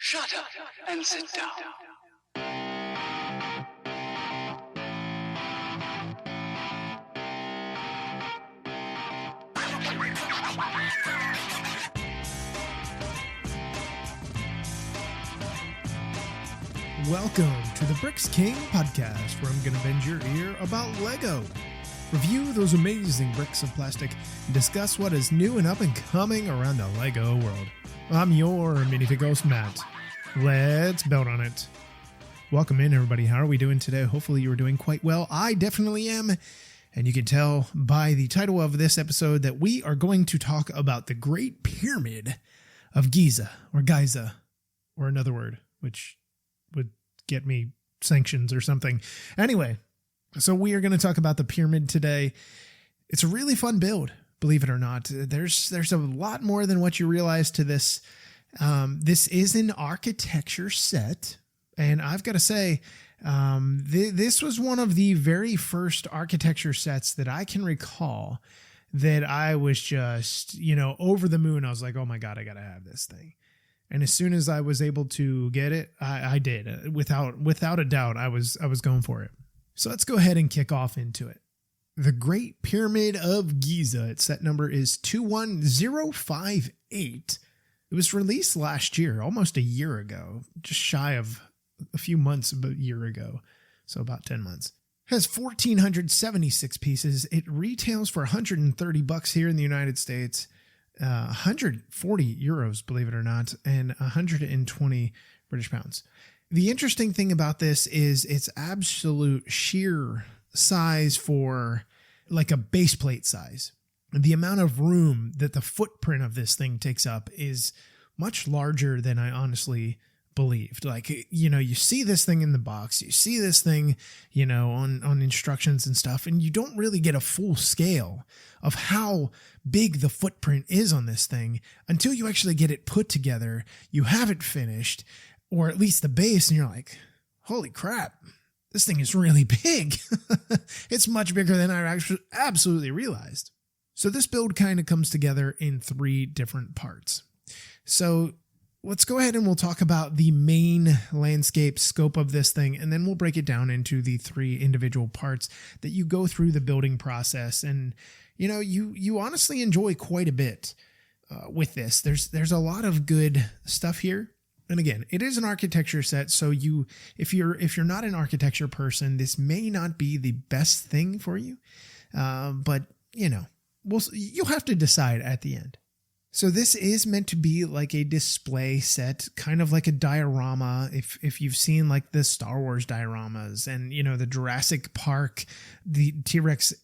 Shut up and sit down. Welcome to the Bricks King podcast, where I'm going to bend your ear about Lego, review those amazing bricks of plastic, and discuss what is new and up and coming around the Lego world. I'm your minifigure host, Matt. Let's build on it. Welcome in, everybody. How are we doing today? Hopefully you are doing quite well. I definitely am. And you can tell by the title of this episode that we are going to talk about the Great Pyramid of Giza, or another word, which would get me sanctions or something. Anyway, so we are going to talk about the pyramid today. It's a really fun build, believe it or not. There's a lot more than what you realize to this. This is an architecture set, and I've got to say, this was one of the very first architecture sets that I can recall that I was just, over the moon. I was like, oh my God, I got to have this thing. And as soon as I was able to get it, I did. Without a doubt, I was going for it. So let's go ahead and kick off into it. The Great Pyramid of Giza. Its set number is 21058. It was released last year, almost a year ago, just shy of a few months of a year ago. So about 10 months. It has 1,476 pieces. It retails for $130 here in the United States. 140 euros, believe it or not, and 120 British pounds. The interesting thing about this is its absolute sheer size for like a base plate size. The amount of room that the footprint of this thing takes up is much larger than I honestly believed. Like, you see this thing in the box, you see this thing, on instructions and stuff, and you don't really get a full scale of how big the footprint is on this thing until you actually get it put together, you have it finished, or at least the base, and you're like, holy crap, this thing is really big. It's much bigger than I actually absolutely realized. So this build kind of comes together in three different parts. So let's go ahead and we'll talk about the main landscape scope of this thing, and then we'll break it down into the three individual parts that you go through the building process. And, you honestly enjoy quite a bit with this. There's a lot of good stuff here. And again, it is an architecture set. So if you're not an architecture person, this may not be the best thing for you. But you'll have to decide at the end. So this is meant to be like a display set, kind of like a diorama. If you've seen like the Star Wars dioramas and, the Jurassic Park, the T-Rex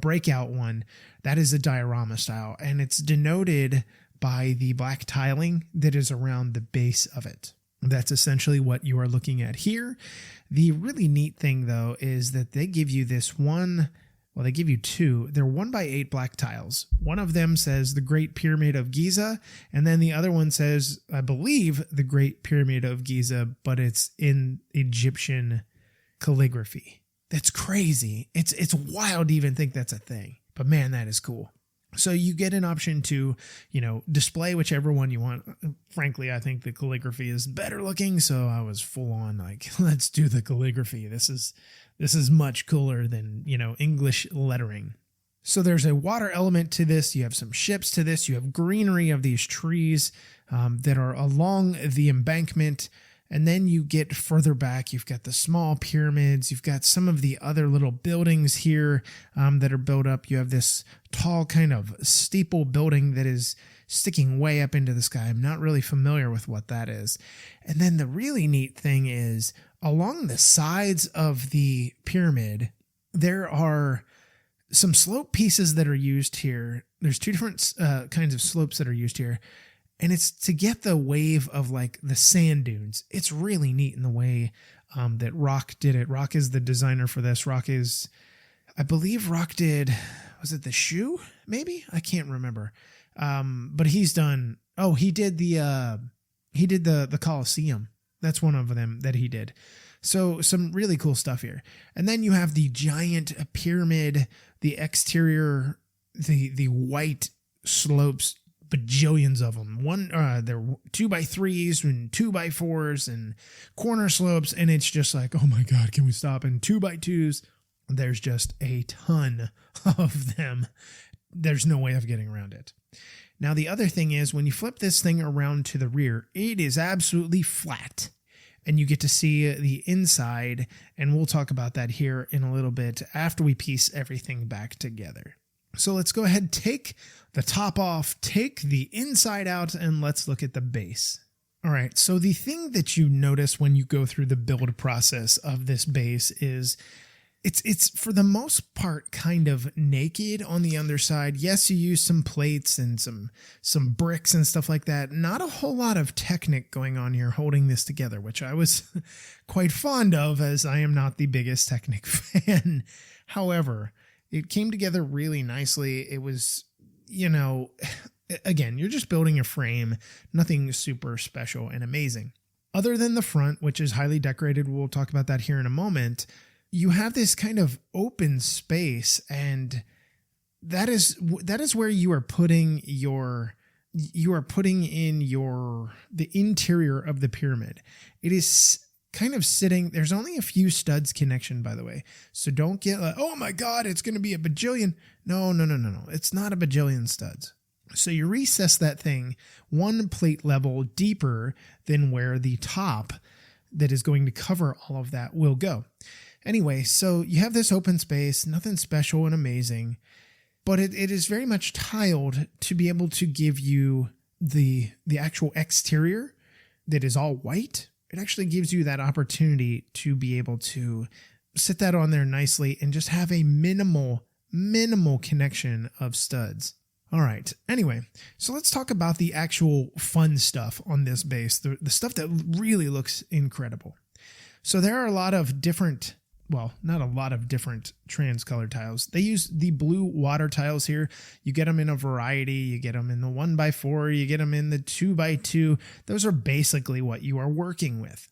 breakout one, that is a diorama style. And it's denoted by the black tiling that is around the base of it. That's essentially what you are looking at here. The really neat thing, though, is that they give you this one. Well, they give you two. They're 1x8 black tiles. One of them says the Great Pyramid of Giza, and then the other one says, I believe, the Great Pyramid of Giza, but it's in Egyptian calligraphy. That's crazy. It's wild to even think that's a thing. But man, that is cool. So you get an option to, display whichever one you want. Frankly, I think the calligraphy is better looking, so I was full on like, let's do the calligraphy. This is much cooler than, English lettering. So there's a water element to this. You have some ships to this. You have greenery of these trees that are along the embankment. And then you get further back, you've got the small pyramids, you've got some of the other little buildings here that are built up. You have this tall kind of steeple building that is sticking way up into the sky. I'm not really familiar with what that is. And then the really neat thing is along the sides of the pyramid, there are some slope pieces that are used here. There's two different kinds of slopes that are used here. And it's to get the wave of like the sand dunes. It's really neat in the way that Rock did it. Rock is the designer for this. I believe Rock did, was it the shoe? Maybe? I can't remember. But he's done, he did the Colosseum. That's one of them that he did. So some really cool stuff here. And then you have the giant pyramid, the exterior, the white slopes bajillions of them. They're 2x3s and 2x4s and corner slopes. And it's just like, oh my God, can we stop? And 2x2s. There's just a ton of them. There's no way of getting around it. Now, the other thing is when you flip this thing around to the rear, it is absolutely flat. And you get to see the inside. And we'll talk about that here in a little bit after we piece everything back together. So let's go ahead, take the top off, take the inside out, and let's look at the base. All right, so the thing that you notice when you go through the build process of this base is it's for the most part kind of naked on the underside. Yes, you use some plates and some bricks and stuff like that. Not a whole lot of Technic going on here holding this together, which I was quite fond of as I am not the biggest Technic fan. However, it came together really nicely. It was, again, you're just building a frame, nothing super special and amazing. Other than the front, which is highly decorated, we'll talk about that here in a moment, you have this kind of open space, and that is where you are putting in the interior of the pyramid. It is kind of sitting, there's only a few studs connection, by the way. So don't get like, oh my God, it's going to be a bajillion. No. It's not a bajillion studs. So you recess that thing one plate level deeper than where the top that is going to cover all of that will go. Anyway, so you have this open space, nothing special and amazing, but it is very much tiled to be able to give you the actual exterior that is all white. It actually gives you that opportunity to be able to sit that on there nicely and just have a minimal connection of studs. All right. Anyway, so let's talk about the actual fun stuff on this base, the stuff that really looks incredible. So there are a lot of different, well, not a lot of different trans color tiles. They use the blue water tiles here. You get them in a variety. You get them in the 1x4. You get them in the 2x2. Those are basically what you are working with.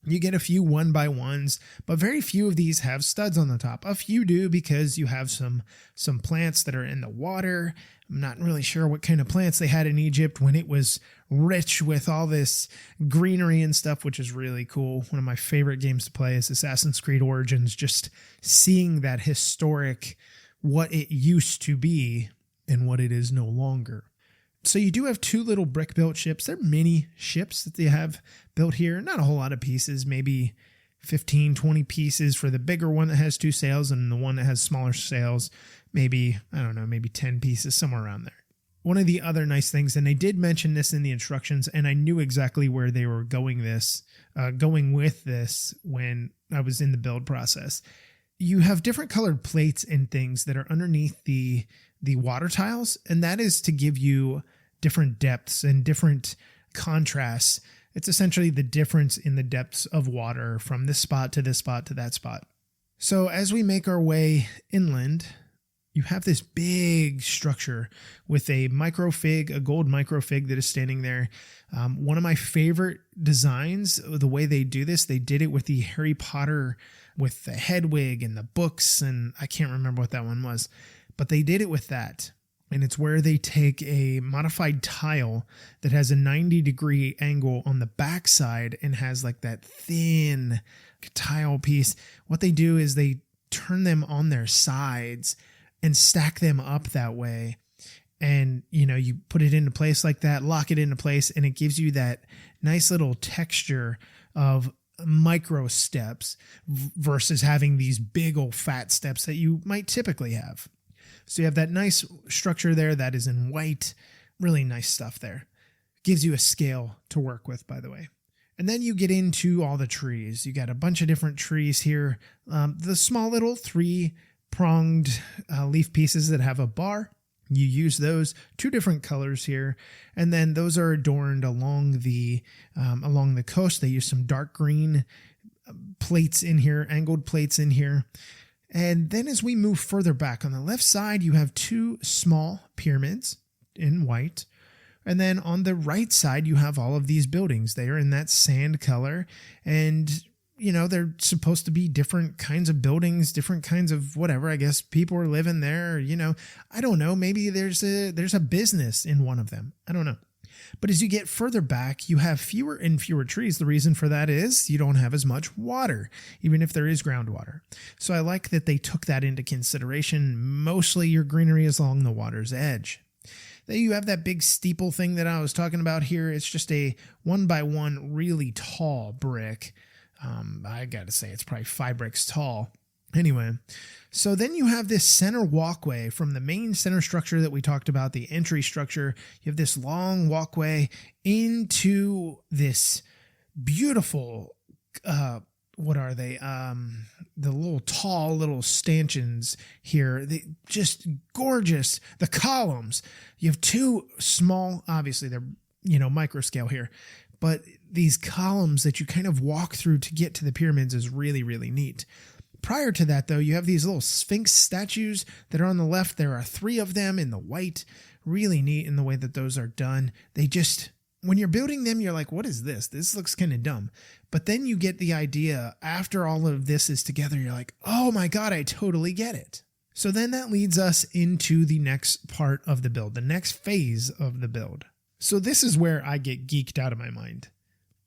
You get a few 1x1s, but very few of these have studs on the top. A few do because you have some plants that are in the water. I'm not really sure what kind of plants they had in Egypt when it was rich with all this greenery and stuff, which is really cool. One of my favorite games to play is Assassin's Creed Origins, just seeing that historic, what it used to be and what it is no longer. So you do have two little brick-built ships. They're mini ships that they have built here. Not a whole lot of pieces, maybe 15, 20 pieces for the bigger one that has two sails, and the one that has smaller sails, maybe 10 pieces, somewhere around there. One of the other nice things, and they did mention this in the instructions, and I knew exactly where they were going with this when I was in the build process. You have different colored plates and things that are underneath the water tiles, and that is to give you different depths and different contrasts. It's essentially the difference in the depths of water from this spot to this spot to that spot. So as we make our way inland, you have this big structure with a microfig, a gold microfig that is standing there. One of my favorite designs, the way they do this, they did it with the Harry Potter, with the Hedwig and the books, and I can't remember what that one was, but they did it with that. And it's where they take a modified tile that has a 90-degree angle on the backside and has like that thin tile piece. What they do is they turn them on their sides and stack them up that way. And, you put it into place like that, lock it into place, and it gives you that nice little texture of micro steps versus having these big old fat steps that you might typically have. So you have that nice structure there that is in white, really nice stuff there. Gives you a scale to work with, by the way. And then you get into all the trees. You got a bunch of different trees here. The small little 3-pronged leaf pieces that have a bar. You use those, 2 different colors here. And then those are adorned along the coast. They use some dark green plates in here, angled plates in here. And then as we move further back on the left side, you have 2 small pyramids in white. And then on the right side, you have all of these buildings. They are in that sand color. And they're supposed to be different kinds of buildings, different kinds of whatever. I guess people are living there, I don't know. Maybe there's a business in one of them. I don't know. But as you get further back, you have fewer and fewer trees. The reason for that is you don't have as much water, even if there is groundwater. So I like that they took that into consideration. Mostly your greenery is along the water's edge. Then you have that big steeple thing that I was talking about here. It's just a 1x1 really tall brick. I got to say it's probably 5 bricks tall. Anyway, so then you have this center walkway from the main center structure that we talked about, the entry structure. You have this long walkway into this beautiful, what are they? The little tall little stanchions here. They just gorgeous. The columns. You have 2 small, obviously they're, micro scale here, but these columns that you kind of walk through to get to the pyramids is really, really neat. Prior to that, though, you have these little Sphinx statues that are on the left. There are 3 of them in the white. Really neat in the way that those are done. They just, when you're building them, you're like, what is this? This looks kind of dumb. But then you get the idea after all of this is together. You're like, oh my God, I totally get it. So then that leads us into the next part of the build, the next phase of the build. So this is where I get geeked out of my mind.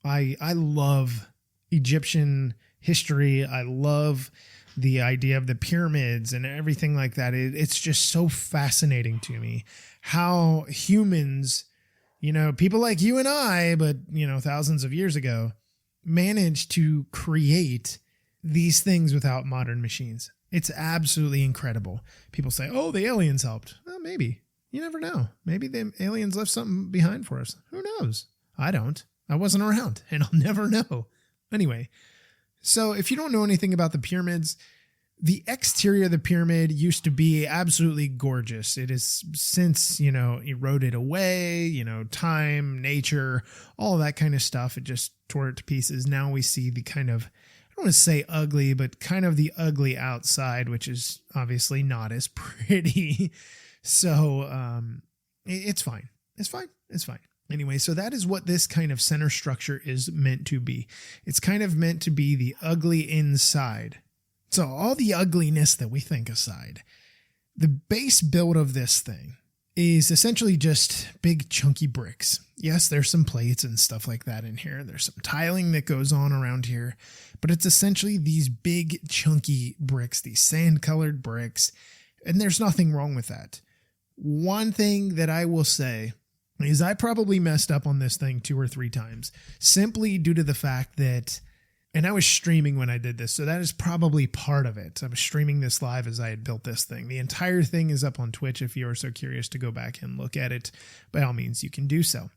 I love Egyptian history. I love the idea of the pyramids and everything like that. It's just so fascinating to me how humans, people like you and I, but, thousands of years ago, managed to create these things without modern machines. It's absolutely incredible. People say, oh, the aliens helped. Well, maybe. You never know. Maybe the aliens left something behind for us. Who knows? I don't. I wasn't around, and I'll never know. Anyway, so if you don't know anything about the pyramids, the exterior of the pyramid used to be absolutely gorgeous. It has since, eroded away, time, nature, all of that kind of stuff. It just tore it to pieces. Now we see the kind of, I don't want to say ugly, but kind of the ugly outside, which is obviously not as pretty. So it's fine. It's fine. It's fine. Anyway, so that is what this kind of center structure is meant to be. It's kind of meant to be the ugly inside. So all the ugliness that we think aside, the base build of this thing is essentially just big chunky bricks. Yes, there's some plates and stuff like that in here. There's some tiling that goes on around here, but it's essentially these big chunky bricks, these sand-colored bricks, and there's nothing wrong with that. One thing that I will say is I probably messed up on this thing 2 or 3 times simply due to the fact that, and I was streaming when I did this, so that is probably part of it. I was streaming this live as I had built this thing. The entire thing is up on Twitch. If you are so curious to go back and look at it, by all means, you can do so.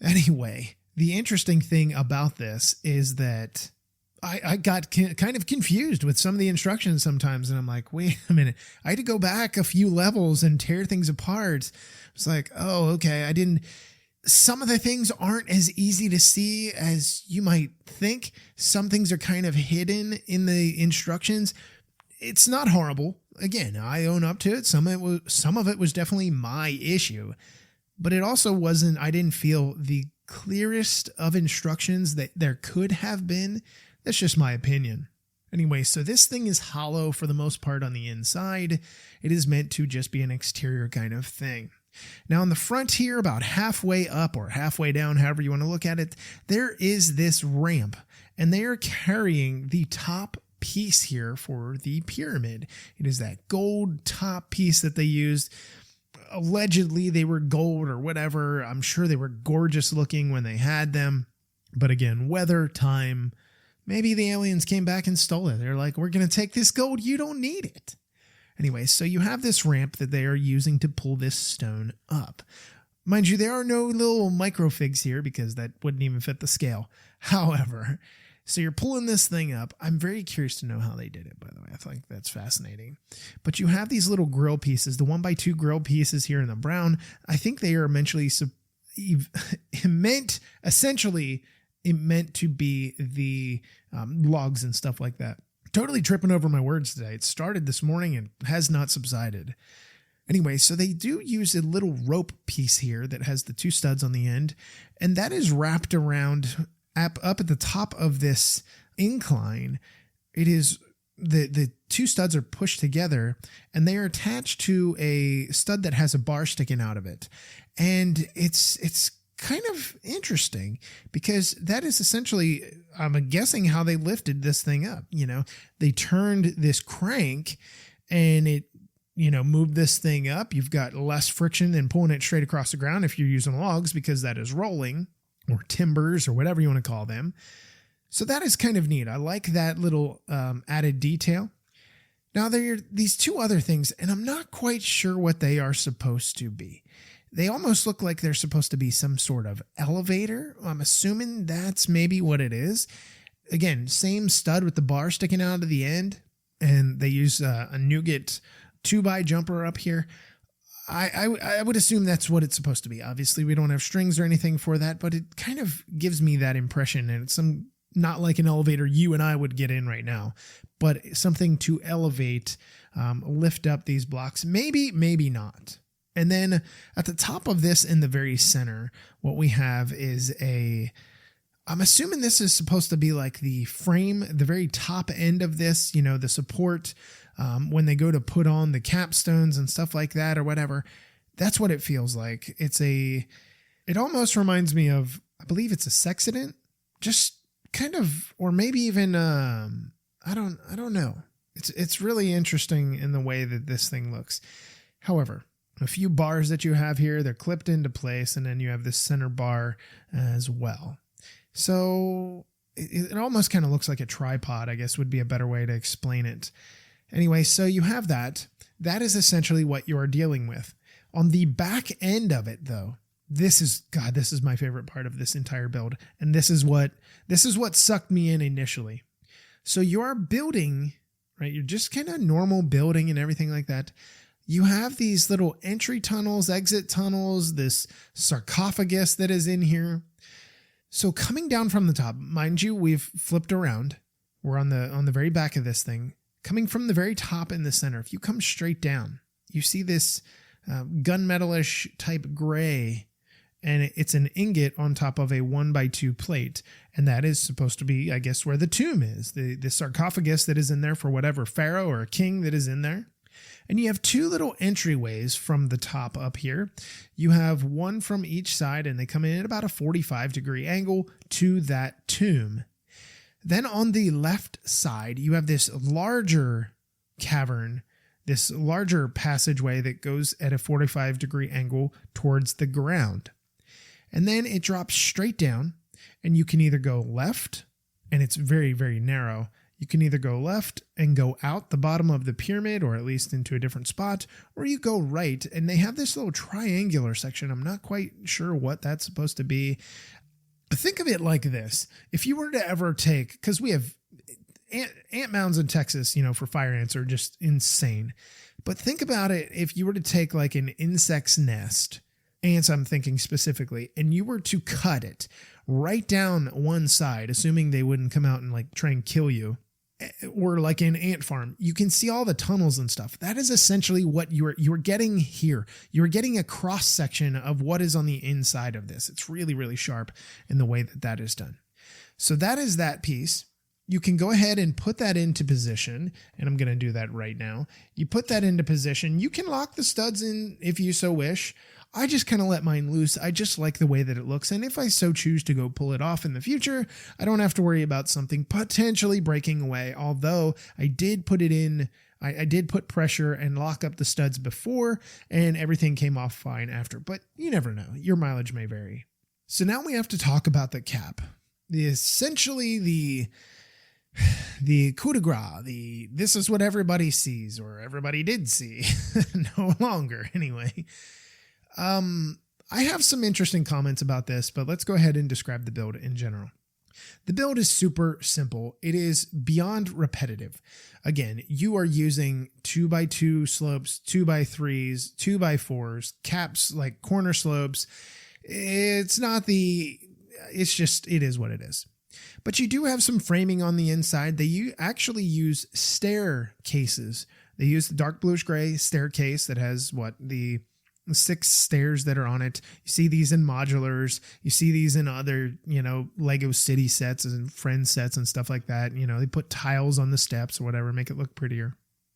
Anyway, the interesting thing about this is that I got kind of confused with some of the instructions sometimes, and I'm like, wait a minute. I had to go back a few levels and tear things apart. It's like, oh, okay. Some of the things aren't as easy to see as you might think. Some things are kind of hidden in the instructions. It's not horrible. Again, I own up to it. Some of it was definitely my issue, but it also wasn't, I didn't feel the clearest of instructions that there could have been. That's just my opinion. Anyway, so this thing is hollow for the most part on the inside. It is meant to just be an exterior kind of thing. Now on the front here, about halfway up or halfway down, however you want to look at it, there is this ramp, and they are carrying the top piece here for the pyramid. It is that gold top piece that they used. Allegedly, they were gold or whatever. I'm sure they were gorgeous looking when they had them. But again, weather, time, maybe the aliens came back and stole it. They're like, we're going to take this gold. You don't need it. Anyway, so you have this ramp that they are using to pull this stone up. Mind you, there are no little microfigs here because that wouldn't even fit the scale. However, so you're pulling this thing up. I'm very curious to know how they did it, by the way. I think that's fascinating. But you have these little grill pieces, the 1x2 grill pieces here in the brown. I think they are essentially meant to be the logs and stuff like that. Totally tripping over my words today. It started this morning and has not subsided. Anyway, so they do use a little rope piece here that has the 2 studs on the end, and that is wrapped around up at the top of this incline, it is the two studs are pushed together and they are attached to a stud that has a bar sticking out of it. And it's kind of interesting because that is essentially, I'm guessing, how they lifted this thing up. They turned this crank and it, moved this thing up. You've got less friction than pulling it straight across the ground if you're using logs, because that is rolling, or timbers, or whatever you want to call them. So that is kind of neat. I like that little added detail. Now there are these two other things, and I'm not quite sure what they are supposed to be. They almost look like they're supposed to be some sort of elevator. I'm assuming that's maybe what it is. Again, same stud with the bar sticking out of the end, and they use a nougat 2x jumper up here. I would assume that's what it's supposed to be. Obviously, we don't have strings or anything for that, but it kind of gives me that impression, and it's not like an elevator you and I would get in right now, but something to elevate, lift up these blocks. Maybe not. And then at the top of this, in the very center, what we have is I'm assuming this is supposed to be like the frame, the very top end of this, the support, when they go to put on the capstones and stuff like that or whatever. That's what it feels like. It almost reminds me of, I believe it's a sextant, just kind of, or maybe even, I don't know. It's really interesting in the way that this thing looks. However, a few bars that you have here, they're clipped into place, and then you have this center bar as well. So it almost kind of looks like a tripod, I guess would be a better way to explain it. Anyway, so you have that. That is essentially what you're dealing with. On the back end of it, though, this is my favorite part of this entire build. And this is what sucked me in initially. So you're building, right? You're just kind of normal building and everything like that. You have these little entry tunnels, exit tunnels, this sarcophagus that is in here. So coming down from the top, mind you, we've flipped around. We're on the very back of this thing. Coming from the very top in the center, if you come straight down, you see this gunmetalish type gray, and it's an ingot on top of a 1x2 plate. And that is supposed to be, I guess, where the tomb is, the sarcophagus that is in there for whatever pharaoh or king that is in there. And you have two little entryways from the top up here. You have one from each side, and they come in at about a 45-degree angle to that tomb. Then on the left side, you have this larger cavern, this larger passageway that goes at a 45-degree angle towards the ground. And then it drops straight down, and you can either go left, and it's very, very narrow. You can either go left and go out the bottom of the pyramid, or at least into a different spot, or you go right, and they have this little triangular section. I'm not quite sure what that's supposed to be. But think of it like this. If you were to ever take, because we have ant mounds in Texas, for fire ants are just insane. But think about it, if you were to take like an insect's nest, ants I'm thinking specifically, and you were to cut it right down one side, assuming they wouldn't come out and like try and kill you, or like an ant farm, you can see all the tunnels and stuff. That is essentially what you're getting here. You're getting a cross section of what is on the inside of this. It's really, really sharp in the way that is done. So that is that piece. You can go ahead and put that into position, and I'm going to do that right now. You put that into position. You can lock the studs in if you so wish. I just kind of let mine loose. I just like the way that it looks. And if I so choose to go pull it off in the future, I don't have to worry about something potentially breaking away. Although I did put it in, I did put pressure and lock up the studs before, and everything came off fine after. But you never know. Your mileage may vary. So now we have to talk about the cap. Essentially the coup de grace, this is what everybody sees, or everybody did see, no longer anyway. I have some interesting comments about this, but let's go ahead and describe the build in general. The build is super simple. It is beyond repetitive. Again, you are using 2x2 slopes, 2x3s, 2x4s, caps like corner slopes. It is what it is. But you do have some framing on the inside. They actually use staircases. They use the dark bluish gray staircase that has the 6 stairs that are on it. You see these in modulars. You see these in other, Lego City sets and Friends sets and stuff like that. They put tiles on the steps or whatever, make it look prettier.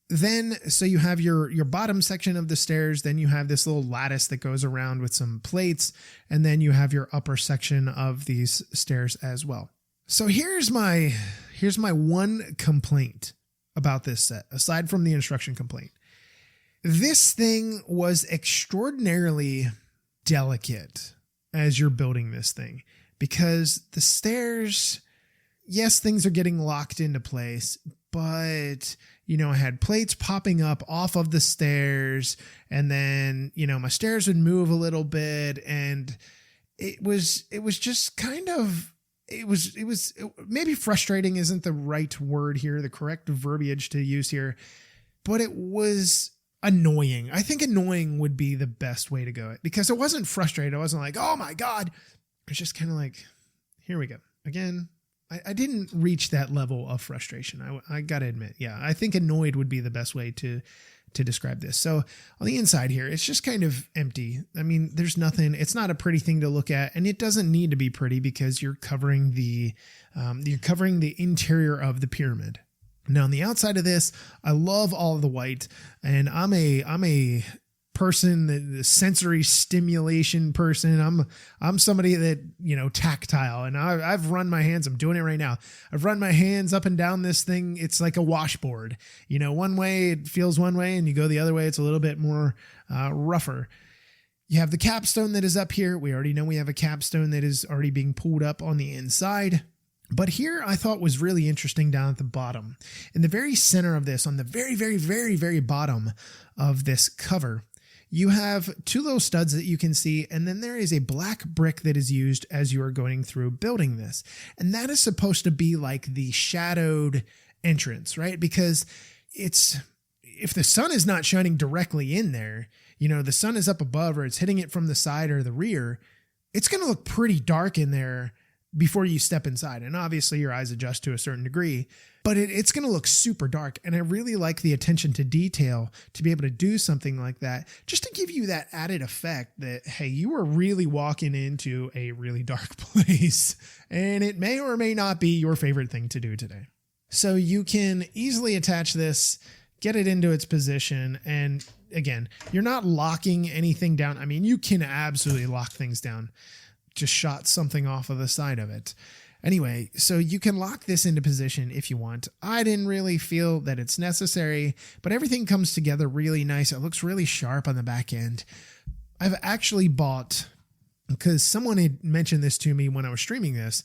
Then, so you have your bottom section of the stairs. Then you have this little lattice that goes around with some plates. And then you have your upper section of these stairs as well. So here's my one complaint about this set, aside from the instruction complaint. This thing was extraordinarily delicate as you're building this thing, because the stairs, yes, things are getting locked into place, but, I had plates popping up off of the stairs, and then, my stairs would move a little bit, and it was just kind of, it was maybe frustrating isn't the right word here, the correct verbiage to use here, but it was annoying. I think annoying would be the best way to go, because it wasn't frustrated. I wasn't like, oh my God. It was just kind of like, here we go again. I didn't reach that level of frustration. I got to admit. Yeah. I think annoyed would be the best way to describe this. So on the inside here, it's just kind of empty. I mean, there's nothing, it's not a pretty thing to look at, and it doesn't need to be pretty because you're covering the interior of the pyramid. Now on the outside of this, I love all of the white, and I'm a person, the sensory stimulation person. I'm somebody that, tactile, and I've run my hands. I'm doing it right now. I've run my hands up and down this thing. It's like a washboard, one way it feels one way, and you go the other way, it's a little bit more rougher. You have the capstone that is up here. We already know we have a capstone that is already being pulled up on the inside. But here I thought was really interesting down at the bottom. In the very center of this, on the very, very, very, very bottom of this cover, you have 2 little studs that you can see, and then there is a black brick that is used as you are going through building this. And that is supposed to be like the shadowed entrance, right? Because if the sun is not shining directly in there, the sun is up above or it's hitting it from the side or the rear, it's going to look pretty dark in there before you step inside. And obviously your eyes adjust to a certain degree, but it's going to look super dark. And I really like the attention to detail to be able to do something like that, just to give you that added effect that, hey, you are really walking into a really dark place, and it may or may not be your favorite thing to do today. So you can easily attach this, get it into its position. And again, you're not locking anything down. I mean, you can absolutely lock things down. Just shot something off of the side of it. Anyway, so you can lock this into position if you want. I didn't really feel that it's necessary, but everything comes together really nice. It looks really sharp on the back end. I've actually bought, because someone had mentioned this to me when I was streaming this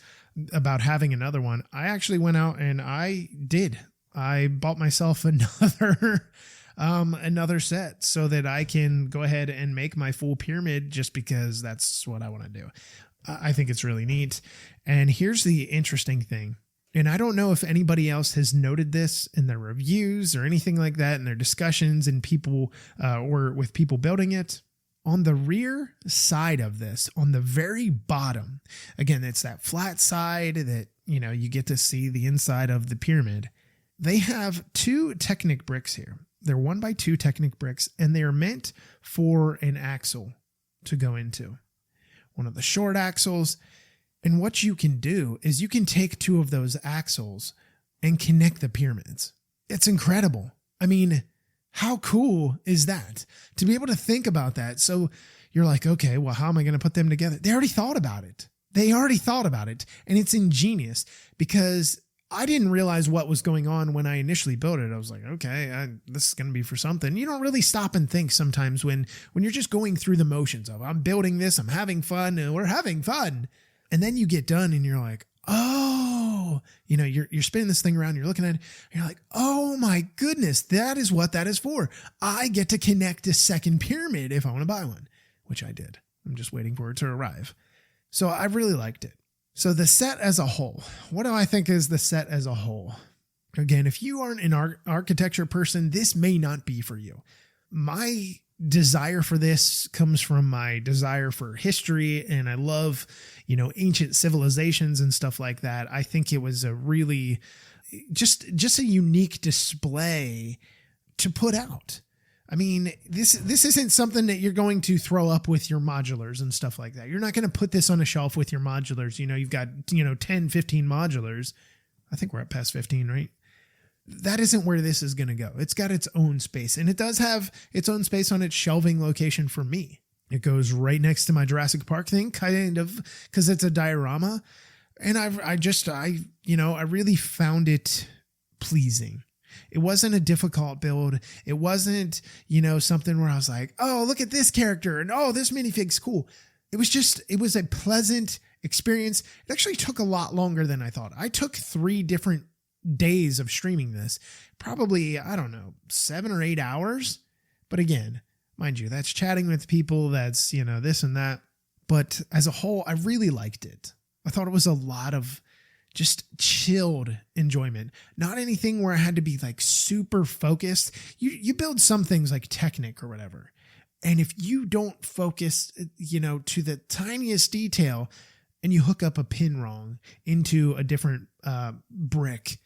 about having another one. I actually went out and I bought myself another set so that I can go ahead and make my full pyramid, just because that's what I want to do. I think it's really neat. And here's the interesting thing. And I don't know if anybody else has noted this in their reviews or anything like that, in their discussions and people or with people building it. On the rear side of this, on the very bottom, again, it's that flat side that, you get to see the inside of the pyramid. They have 2 Technic bricks here. They're 1x2 Technic bricks, and they are meant for an axle to go into. One of the short axles. And what you can do is you can take 2 of those axles and connect the pyramids. It's incredible. I mean, how cool is that? To be able to think about that. So you're like, okay, well, how am I going to put them together? They already thought about it. And it's ingenious, because I didn't realize what was going on when I initially built it. I was like, okay, this is going to be for something. You don't really stop and think sometimes when you're just going through the motions of, I'm building this, I'm having fun, and we're having fun. And then you get done and you're like, oh, you're spinning this thing around, you're looking at it, and you're like, oh my goodness, that is what that is for. I get to connect a second pyramid if I want to buy one, which I did. I'm just waiting for it to arrive. So I really liked it. So the set as a whole, what do I think is the set as a whole? Again, if you aren't an architecture person, this may not be for you. My desire for this comes from my desire for history, and I love, ancient civilizations and stuff like that. I think it was a really just a unique display to put out. I mean, this isn't something that you're going to throw up with your modulars and stuff like that. You're not going to put this on a shelf with your modulars. You know, you've got, 10, 15 modulars. I think we're at past 15, right? That isn't where this is going to go. It's got its own space, and it does have its own space on its shelving location for me. It goes right next to my Jurassic Park thing, kind of, because it's a diorama. And I really found it pleasing. It wasn't a difficult build. It wasn't, something where I was like, oh, look at this character and oh, this minifigue's cool. It was a pleasant experience. It actually took a lot longer than I thought. I took 3 different days of streaming this, probably, 7 or 8 hours. But again, mind you, that's chatting with people, that's, this and that. But as a whole, I really liked it. I thought it was a lot of just chilled enjoyment. Not anything where I had to be like super focused. You build some things like Technic or whatever. And if you don't focus, to the tiniest detail and you hook up a pin wrong into a different brick,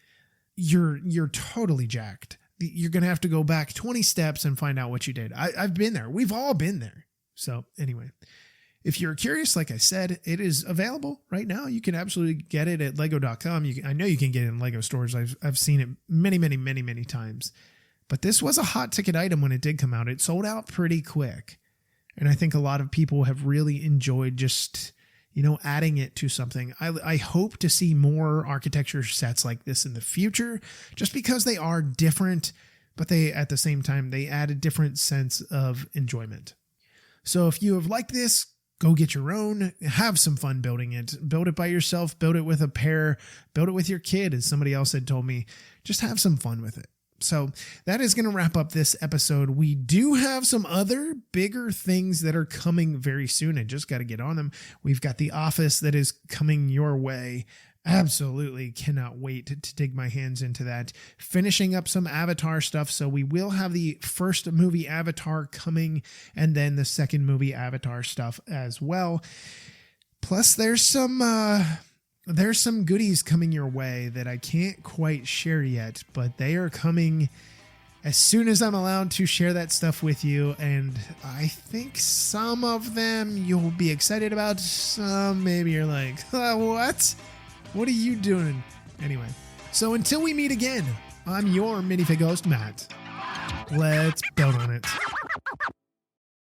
you're totally jacked. You're going to have to go back 20 steps and find out what you did. I've been there. We've all been there. So anyway, if you're curious, like I said, it is available right now. You can absolutely get it at lego.com. I know you can get it in Lego stores. I've seen it many, many, many, many times. But this was a hot ticket item when it did come out. It sold out pretty quick. And I think a lot of people have really enjoyed just, adding it to something. I hope to see more architecture sets like this in the future, just because they are different, but at the same time, they add a different sense of enjoyment. So if you have liked this, go get your own, have some fun building it, build it by yourself, build it with a pair, build it with your kid, as somebody else had told me, just have some fun with it. So that is going to wrap up this episode. We do have some other bigger things that are coming very soon. I just got to get on them. We've got The Office that is coming your way. Absolutely cannot wait to dig my hands into that. Finishing up some Avatar stuff. So we will have the first movie Avatar coming and then the second movie Avatar stuff as well. Plus there's some goodies coming your way that I can't quite share yet, but they are coming as soon as I'm allowed to share that stuff with you. And I think some of them you'll be excited about. Some maybe you're like, what? What are you doing? Anyway, so until we meet again, I'm your minifig host, Matt. Let's build on it.